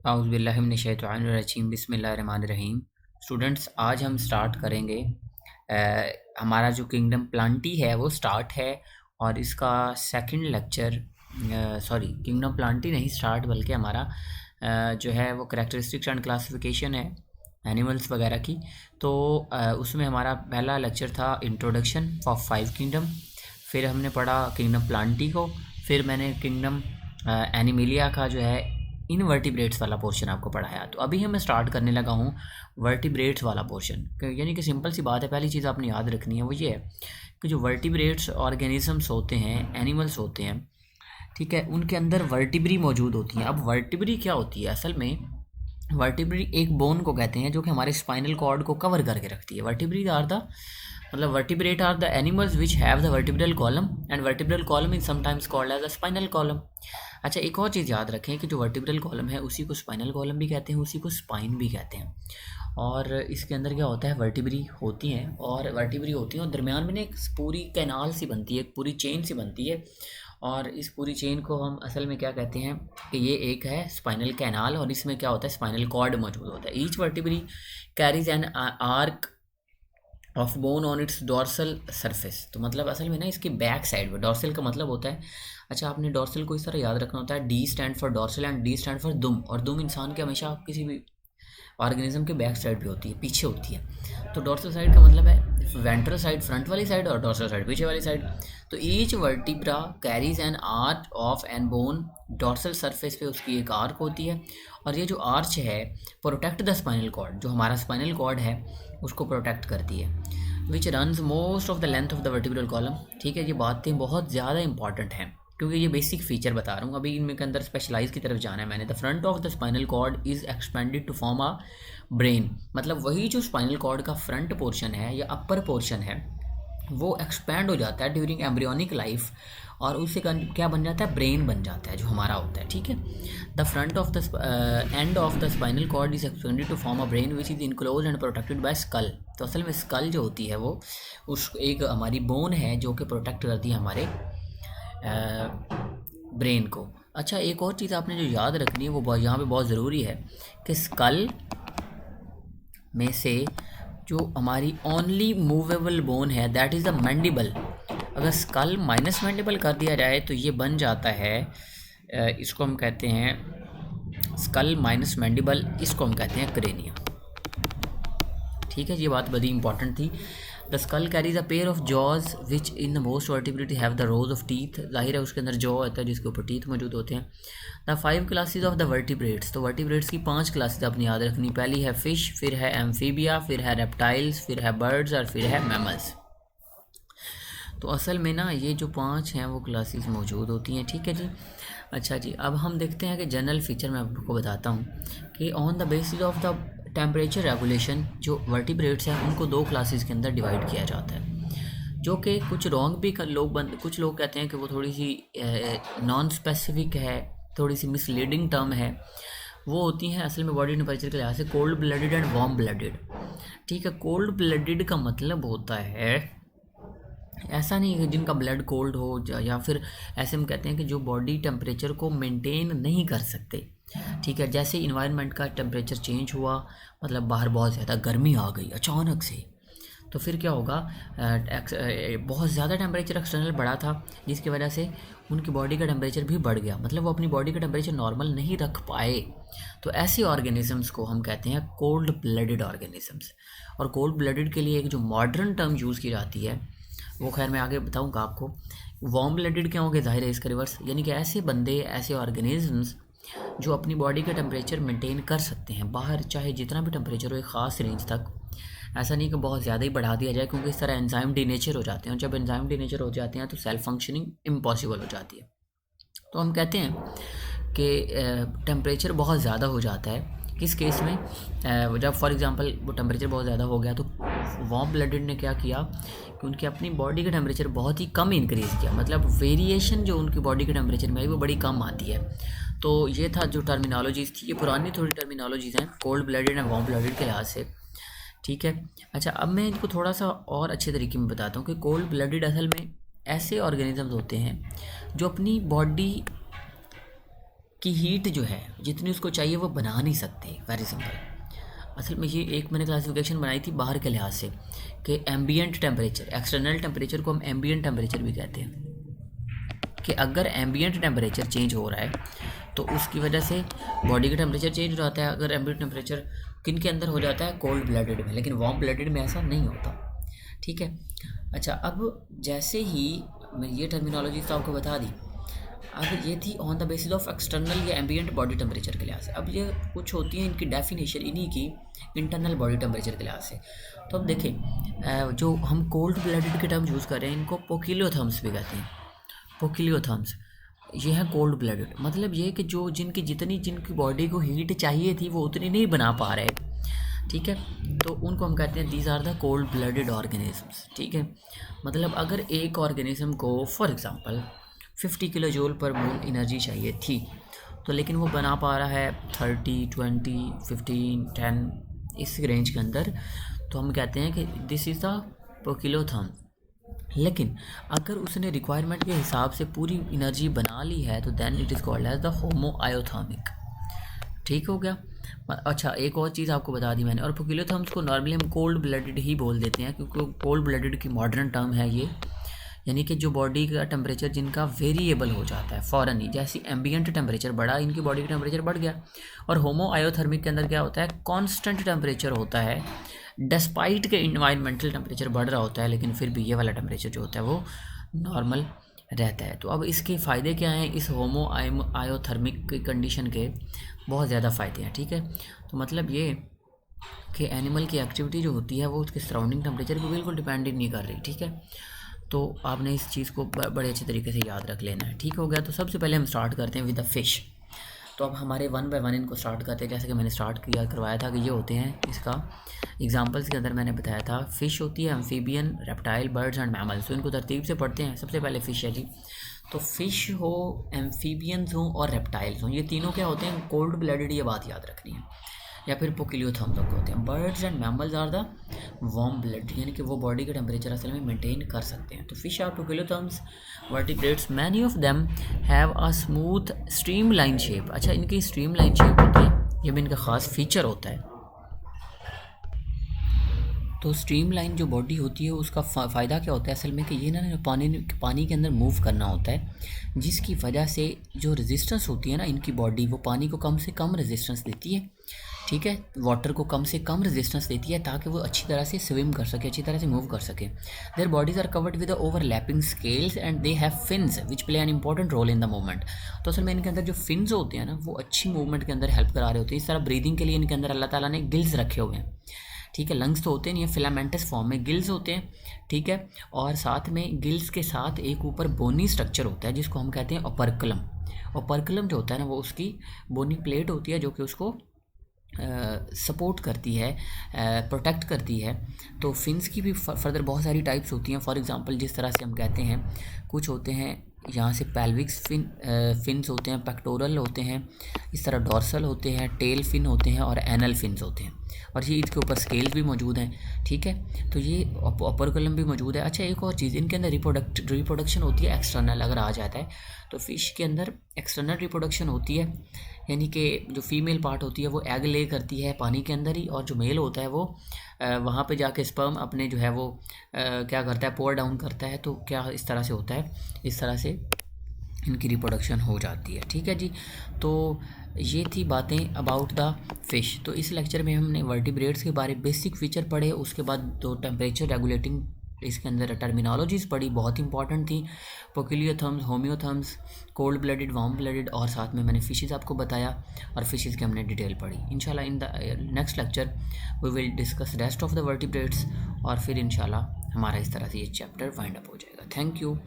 औज़ुबिल्लाहिमिनश्शैतानिर्रजीम बिस्मिल्लाहिर्रहमानिर्रहीम। स्टूडेंट्स, आज हम स्टार्ट करेंगे हमारा जो किंगडम प्लांटी है वो स्टार्ट है और इसका second lecture sorry kingdom Plantae नहीं स्टार्ट बल्कि हमारा जो है वो करैक्टरिस्टिक्स एंड क्लासिफिकेशन है एनिमल्स वगैरह की। तो उसमें हमारा पहला लेक्चर था इंट्रोडक्शन फॉर 5 किंगडम। फिर हमने पढ़ा किंगडम प्लांटी को। फिर मैंने किंगडम एनिमिलिया का जो है इनवर्टिब्रेट्स वाला पोर्शन आपको पढ़ाया। तो अभी मैं स्टार्ट करने लगा हूँ वर्टिब्रेट्स वाला पोर्शन। यानी कि सिंपल सी बात है, पहली चीज़ आपने याद रखनी है वो ये है कि जो वर्टिब्रेट्स ऑर्गेनिजम्स होते हैं, एनिमल्स होते हैं, ठीक है, उनके अंदर वर्टिब्री मौजूद होती हैं। अब वर्टिब्री क्या होती है? असल में वर्टिब्री एक बोन को कहते हैं जो कि हमारे स्पाइनल कॉर्ड को कवर करके रखती है। वर्टिब्री आर द मतलब vertebrate are the animals which have the vertebral column and vertebral column is sometimes called as a spinal column. अच्छा, एक और चीज़ याद रखें कि जो वर्टिब्रल कॉलम है उसी को स्पाइनल कॉलम भी कहते हैं, उसी को स्पाइन भी कहते हैं। और इसके अंदर क्या होता है, वर्टिब्री होती हैं और दरमियान में ना एक पूरी कैनाल सी बनती है, एक पूरी चेन सी बनती है। और इस पूरी चेन को हम असल में क्या कहते हैं कि ये एक है स्पाइनल कैनाल और इसमें क्या होता है, स्पाइनल कॉर्ड मौजूद होता है। Each vertebrae carries an arc of bone on it's dorsal surface. तो मतलब असल में ना इसकी बैक साइड में, डॉर्सल का मतलब होता है, अच्छा आपने डॉर्सल को इस तरह याद रखना होता है, D stand for dorsal and D stand for दुम। और दुम इंसान के हमेशा किसी भी ऑर्गेनिज्म के बैक साइड पे होती है, पीछे होती है। तो डॉर्सल साइड का मतलब है वेंट्रल साइड फ्रंट वाली साइड और डॉर्सल साइड पीछे वाली साइड। तो each vertebra carries an arch of an bone, dorsal surface पे उसकी एक आर्क होती है और ये जो आर्च है प्रोटेक्ट द स्पाइनल कॉर्ड, जो हमारा स्पाइनल कॉर्ड है उसको प्रोटेक्ट करती है। Which runs most of the length of the vertebral column. ठीक है, ये बातें बहुत ज़्यादा इंपॉर्टेंट हैं क्योंकि ये बेसिक फीचर बता रहा हूँ। अभी इनमें के अंदर स्पेशलाइज की तरफ जाना है मैंने। The front of the spinal cord is expanded to form a brain. मतलब वही जो स्पाइनल कॉर्ड का फ्रंट पोर्शन है या अपर पोर्शन है वो एक्सपैंड हो जाता है ड्यूरिंग एम्ब्रियोनिक लाइफ और उससे क्या बन जाता है, ब्रेन बन जाता है जो हमारा होता है। ठीक है, the front of the end of the spinal cord is expanded to form a brain which is enclose and protected by skull. तो असल में स्कल जो होती है वो उस एक हमारी बोन है जो कि प्रोटेक्ट करती है हमारे ब्रेन को। अच्छा, एक और चीज़ आपने जो याद रखनी है वो यहाँ पे बहुत ज़रूरी है कि स्कल में से जो हमारी ओनली मूवेबल बोन है दैट इज़ द मैंडिबल। अगर स्कल माइनस मैंडिबल कर दिया जाए तो ये बन जाता है, इसको हम कहते हैं स्कल माइनस मैंडिबल, इसको हम कहते हैं क्रेनियम। ठीक है, ये बात बड़ी इंपॉर्टेंट थी। The skull carries a pair of jaws which in the most vertebrate have the rose of teeth. जाहिर है उसके अंदर जॉ होता है जिसके ऊपर टीथ मौजूद होते हैं। The 5 classes of the vertebrates. तो वर्टिब्रेट्स की 5 क्लासेज आपने याद रखनी। पहली है फिश, फिर है एम्फीबिया, फिर है रेप्टाइल्स, फिर है बर्ड्स और फिर है मैमल्स। तो असल में ना ये जो 5 हैं वो क्लासेस मौजूद होती हैं। ठीक है जी। अच्छा जी, अब हम देखते हैं कि जनरल फीचर मैं आपको बताता हूँ कि on the basis of the temperature regulation जो वर्टिब्रेट्स हैं उनको 2 क्लासेस के अंदर डिवाइड किया जाता है, जो कि कुछ रॉन्ग भी कुछ लोग कहते हैं कि वो थोड़ी सी नॉन स्पेसिफिक है, थोड़ी सी मिसलीडिंग टर्म है। वो होती हैं असल में बॉडी टेम्परेचर के लिहाज से cold blooded and warm blooded. ठीक है, कोल्ड ब्लडेड का मतलब होता है ऐसा नहीं है कि जिनका ब्लड कोल्ड हो या फिर ऐसे हम कहते हैं कि जो बॉडी टेम्परेचर को मेंटेन नहीं कर सकते। ठीक है, जैसे इन्वायरमेंट का टेम्परेचर चेंज हुआ, मतलब बाहर बहुत ज़्यादा गर्मी आ गई अचानक से, तो फिर क्या होगा, बहुत ज़्यादा टेम्परेचर एक्सटर्नल बढ़ा था जिसकी वजह से उनकी बॉडी का टेम्परेचर भी बढ़ गया, मतलब वो अपनी बॉडी का टेम्परेचर नॉर्मल नहीं रख पाए। तो ऐसे ऑर्गेनिजम्स को हम कहते हैं कोल्ड ब्लडेड ऑर्गेनिजम्स। और कोल्ड ब्लडेड के लिए एक जो मॉडर्न टर्म यूज़ की जाती है वो खैर मैं आगे बताऊंगा आपको। वार्म ब्लडेड क्या होंगे, जाहिर है इसका रिवर्स, यानी कि ऐसे बंदे, ऐसे ऑर्गेनिजम्स जो अपनी बॉडी का टेम्परेचर मेंटेन कर सकते हैं बाहर, चाहे जितना भी टेम्परेचर हो एक ख़ास रेंज तक। ऐसा नहीं कि बहुत ज़्यादा ही बढ़ा दिया जाए क्योंकि इस तरह एंजाइम डीनेचर हो जाते हैं और जब एंजाइम डीनेचर हो जाते हैं तो सेल्फ फंक्शनिंग इम्पॉसिबल हो जाती है। तो हम कहते हैं कि टेम्परेचर बहुत ज़्यादा हो जाता है किस केस में, जब फॉर एग्जांपल वो टेम्परेचर बहुत ज़्यादा हो गया तो वार्म ब्लडेड ने क्या किया कि उनकी अपनी बॉडी का टेम्परेचर बहुत ही कम इंक्रीज़ किया, मतलब वेरिएशन जो उनकी बॉडी के टेम्परेचर में आई वो बड़ी कम आती है। तो ये था जो टर्मिनोलॉजीज़ थी, ये पुरानी थोड़ी टर्मिनोलॉजीज़ हैं cold blooded and warm blooded के लिहाज से। ठीक है, अच्छा अब मैं इनको थोड़ा सा और अच्छे तरीके में बताता हूँ कि कोल्ड ब्लडेड असल में ऐसे ऑर्गेनिजम्स होते हैं जो अपनी बॉडी कि हीट जो है जितनी उसको चाहिए वो बना नहीं सकते। Very simple. असल में ये एक मैंने क्लासिफिकेशन बनाई थी बाहर के लिहाज से कि एम्बियंट टेम्परेचर, एक्सटर्नल टेम्परेचर को हम एम्बियंट टेम्परेचर भी कहते हैं, कि अगर एम्बियंट टेम्परेचर चेंज हो रहा है तो उसकी वजह से बॉडी का टेम्परेचर चेंज हो जाता है। अगर एम्बियंट टेम्परेचर किन के अंदर हो जाता है, कोल्ड ब्लडेड में, लेकिन वार्म ब्लडेड में ऐसा नहीं होता। ठीक है। अच्छा, अब जैसे ही मैं ये टर्मिनोलॉजी तो आपको बता दी, अब ये थी on the basis of external या एम्बियंट बॉडी टेम्परेचर के लिहाज से। अब ये कुछ होती हैं इनकी डेफिनेशन इन्हीं की इंटरनल बॉडी टेम्परेचर के लिहाज से। तो अब देखें, जो हम कोल्ड ब्लडेड के टर्म यूज़ कर रहे हैं इनको पोकिलियोथर्म्स भी कहते हैं। पोकिलियोथर्म्स ये है कोल्ड ब्लडेड, मतलब ये कि जो जिनकी बॉडी को हीट चाहिए थी वो उतनी नहीं बना पा रहे। ठीक है, तो उनको हम कहते हैं these are the cold blooded organisms. ठीक है, मतलब अगर एक ऑर्गेनिज्म को फॉर एग्जांपल 50 किलो जूल पर मोल एनर्जी चाहिए थी, तो लेकिन वो बना पा रहा है 30, 20, 15, 10 इस रेंज के अंदर, तो हम कहते हैं कि दिस इज़ द पोकिलोथर्म। लेकिन अगर उसने रिक्वायरमेंट के हिसाब से पूरी एनर्जी बना ली है तो then it is called as the homoiothermic. ठीक हो गया। अच्छा, एक और चीज़ आपको बता दी मैंने, और पोकिलोथर्म्स को नॉर्मली हम कोल्ड ब्लडेड ही बोल देते हैं क्योंकि कोल्ड ब्लडेड की मॉडर्न टर्म है ये, यानी कि जो बॉडी का टेम्परेचर जिनका वेरिएबल हो जाता है फ़ौरन ही, जैसे एम्बियंट टेम्परेचर बढ़ा इनकी बॉडी का टेम्परेचर बढ़ गया। और होमोआयोथर्मिक के अंदर क्या होता है, कांस्टेंट टेम्परेचर होता है, डिस्पाइट के इन्वायरमेंटल टेम्परेचर बढ़ रहा होता है लेकिन फिर भी ये वाला टेम्परेचर जो होता है वो नॉर्मल रहता है। तो अब इसके फ़ायदे क्या हैं, इस होमोआयोथर्मिक की कंडीशन के बहुत ज़्यादा फ़ायदे हैं। ठीक है, तो मतलब ये कि एनिमल की एक्टिविटी जो होती है वो उसके सराउंडिंग टेम्परेचर को बिल्कुल डिपेंड नहीं कर रही। ठीक है, तो आपने इस चीज़ को बड़े अच्छे तरीके से याद रख लेना है। ठीक हो गया। तो सबसे पहले हम स्टार्ट करते हैं विद द फिश। तो अब हमारे 1 बाय 1 इनको स्टार्ट करते हैं, जैसे कि मैंने करवाया था कि ये होते हैं, इसका एग्जांपल्स के अंदर मैंने बताया था फ़िश होती है amphibian, reptile, birds and mammals. तो इनको तरतीब से पढ़ते हैं। सबसे पहले फ़िश है जी। तो फ़िश हो, एम्फीबियंस हो और रेप्टाइल्स हो, ये तीनों क्या होते हैं, कोल्ड ब्लडेड, ये बात याद रखनी है, या फिर पोकिलियोथर्म्स होते हैं। Birds and mammals are the warm blood, यानी कि वो बॉडी का टेम्परेचर असल में मेंटेन कर सकते हैं। तो fish are poikilotherms. Vertebrates, many of them have a smooth streamline shape. अच्छा, इनकी स्ट्रीम लाइन शेप होती है, ये भी इनका ख़ास फीचर होता है। तो स्ट्रीम लाइन जो बॉडी होती है उसका फ़ायदा क्या होता है असल में, कि ये ना पानी के अंदर मूव करना होता है, जिसकी वजह से जो रेजिस्टेंस होती है ना इनकी बॉडी, वो पानी को कम से कम रेजिस्टेंस देती है। ठीक है, वाटर को कम से कम रेजिस्टेंस देती है ताकि वो अच्छी तरह से स्विम कर सके, अच्छी तरह से मूव कर सके। Their bodies are covered with overlapping scales and they have fins which play an important role in the movement. तो असल में इनके अंदर जो फिन्स होते हैं ना वो अच्छी मूवमेंट के अंदर हेल्प करा रहे होते हैं। इस तरह ब्रीदिंग के लिए इनके अंदर अल्लाह ताला ने गिल्स रखे हुए हैं। ठीक है, लंग्स तो होते नहीं है, फिलामेंटस फॉर्म में गिल्स होते हैं। ठीक है, और साथ में गिल्स के साथ एक ऊपर बोनी स्ट्रक्चर होता है जिसको हम कहते हैं ओपर्कुलम। ओपर्कुलम जो होता है ना वो उसकी बोनी प्लेट होती है जो कि उसको सपोर्ट करती है, प्रोटेक्ट करती है। तो फिन्स की भी फर्दर बहुत सारी टाइप्स होती हैं। फॉर एग्जांपल जिस तरह से हम कहते हैं, कुछ होते हैं यहाँ से पेल्विक्स फिन्स होते हैं, पेक्टोरल होते हैं, इस तरह डॉर्सल होते हैं, टेल फिन होते हैं और एनल फिन्स होते हैं, और ये इसके ऊपर स्केल्स भी मौजूद हैं। ठीक है, तो ये ओपर्कुलम भी मौजूद है। अच्छा, एक और चीज़, इनके अंदर रिप्रोडक्शन होती है एक्सटर्नल, अगर आ जाता है तो फिश के अंदर एक्सटर्नल रिप्रोडक्शन होती है, यानी कि जो फीमेल पार्ट होती है वो एग ले करती है पानी के अंदर ही, और जो मेल होता है वो वहाँ पे जाके स्पर्म अपने जो है वो क्या करता है, पोर डाउन करता है। तो क्या इस तरह से होता है, इस तरह से इनकी रिप्रोडक्शन हो जाती है। ठीक है जी, तो ये थी बातें अबाउट द फिश। तो इस लेक्चर में हमने वर्टिब्रेट्स के बारे बेसिक फीचर पढ़े, उसके बाद दो टेम्परेचर रेगुलेटिंग इसके अंदर टर्मिनोलॉजीज़ पढ़ी, बहुत इंपॉर्टेंट थी, poikilotherms, homeotherms, cold blooded, warm blooded, और साथ में मैंने फ़िशेज़ आपको बताया और फ़िशेज़ की हमने डिटेल पढ़ी। इंशाल्लाह in the next lecture we will discuss rest of the vertebrates, और फिर इंशाल्लाह हमारा इस तरह से ये चैप्टर वाइंड अप हो जाएगा। Thank you.